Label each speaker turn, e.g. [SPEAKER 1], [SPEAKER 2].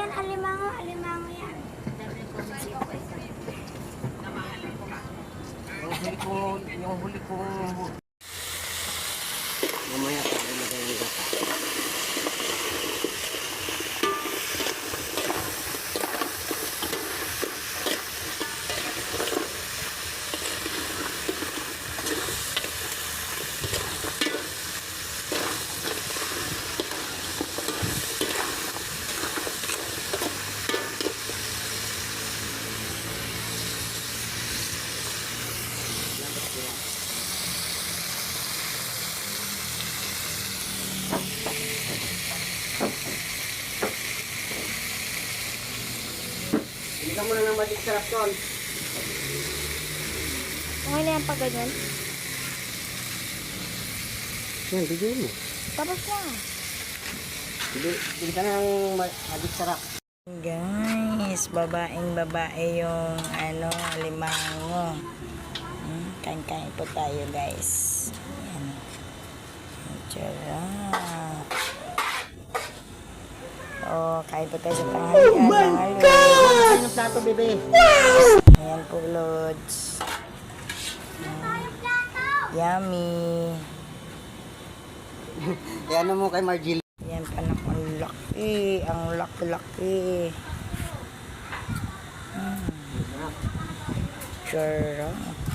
[SPEAKER 1] yan, alimango, alimango yan.
[SPEAKER 2] Yung huli ko, mamaya pa ilagay yung gata. Hindi ka muna ng magic sarap doon.
[SPEAKER 1] Okay na yan pag ganyan.
[SPEAKER 2] Yan, bigyan mo.
[SPEAKER 1] Tapos na.
[SPEAKER 2] Bigyan ka ng magic sarap.
[SPEAKER 3] Guys, babaeng babae yung limango. Kain-kain po tayo guys. Ayan. Charot. Oh, kain po tayo sa tanghalian. Oh my God!
[SPEAKER 2] Ano plato, bebe?
[SPEAKER 3] Ayan po, Lods. Yummy.
[SPEAKER 2] Ano mo kay Margil?
[SPEAKER 3] Ayan pa na, ang laki. Ang laki-laki. Charot.